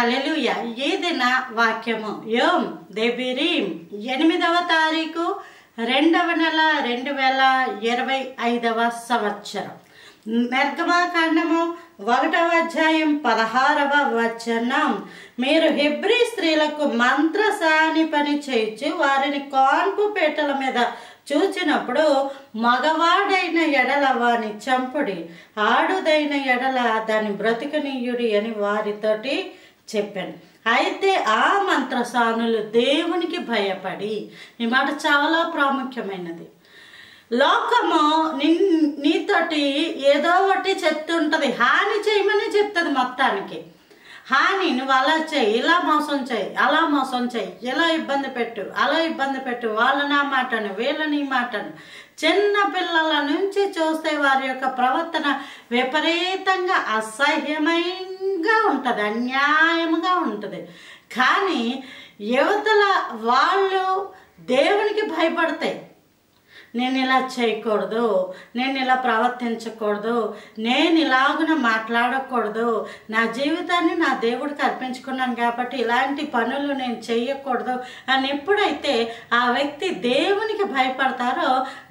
హల్లెలూయా. ఈ దిన వాక్యము యోమ్ దెబిరీం 8వ తారీఖు 2వ నెల 2025వ సంవత్సరం. నిర్గమాకాండము 1వ అధ్యాయం 16వ వచనం. మీరు హెబ్రీ స్త్రీలకు మంత్రసాని పని చేయొచ్చు, వారిని కాన్పు పీటల మీద చూచినప్పుడు మగవాడైన ఎడల వాని చంపుడి, ఆడుదైన ఎడల దాని బ్రతికనీయుడి అని వారితోటి చెప్పాను. అయితే ఆ మంత్రసానులు దేవునికి భయపడి, ఈ మాట చాలా ప్రాముఖ్యమైనది. లోకము నీతోటి ఏదో ఒకటి చెప్తుంటుంది, హాని చేయమని చెప్తుంది. మొత్తానికి హాని, నువ్వు అలా చేయి, ఇలా మోసం చేయి, అలా మోసం చేయి, ఇలా ఇబ్బంది పెట్టు, అలా ఇబ్బంది పెట్టు, వాళ్ళని ఆ మాటను, వీళ్ళని మాటను. చిన్న పిల్లల నుంచి చూస్తే వారి యొక్క ప్రవర్తన విపరీతంగా అసహ్యమైనగా ఉంటుంది, అన్యాయంగా ఉంటుంది. కానీ యువతల వాళ్ళు దేవునికి భయపడతాయి. నేను ఇలా చేయకూడదు, నేను ఇలా ప్రవర్తించకూడదు, నేను ఇలాగున మాట్లాడకూడదు, నా జీవితాన్ని నా దేవుడికి అర్పించుకున్నాను కాబట్టి ఇలాంటి పనులు నేను చేయకూడదు అని ఎప్పుడైతే ఆ వ్యక్తి దేవునికి భయపడతారో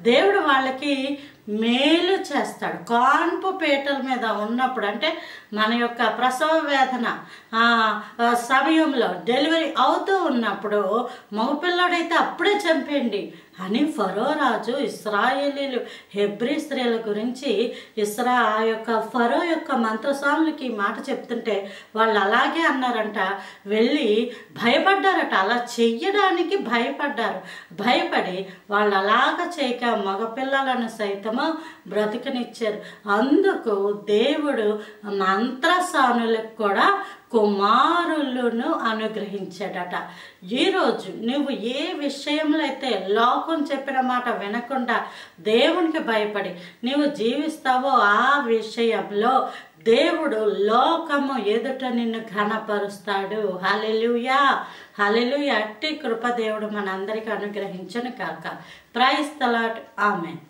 దేవుడు వాళ్ళకి మేలు చేస్తాడు. కాన్పు పీటల మీద ఉన్నప్పుడు, అంటే మన యొక్క ప్రసవ వేదన సమయంలో డెలివరీ అవుతూ ఉన్నప్పుడు మగపిల్లడైతే అప్పుడే చంపేయండి అని ఫరో రాజు ఇశ్రాయేలీలు హెబ్రీ స్త్రీల గురించి ఫరో యొక్క మంత్రస్వాములకి ఈ మాట చెప్తుంటే వాళ్ళు అలాగే అన్నారంట. వెళ్ళి భయపడ్డారట, అలా చెయ్యడానికి భయపడ్డారు. భయపడి వాళ్ళు అలాగ చేయక మగపిల్లలను సైతము బ్రతికనిచ్చారు. అందుకు దేవుడు మంత్రసానులకు కూడా కుమారులను అనుగ్రహించాడట. ఈరోజు నువ్వు ఏ విషయంలో అయితే లోకం చెప్పిన మాట వినకుండా దేవునికి భయపడి నువ్వు జీవిస్తావో ఆ విషయంలో దేవుడు లోకము ఎదుట నిన్ను ఘనపరుస్తాడు. హల్లెలూయా, హల్లెలూయా. అట్టి కృప దేవుడు మనందరికీ అనుగ్రహించును కాక. Praise the lord. ఆమేన్.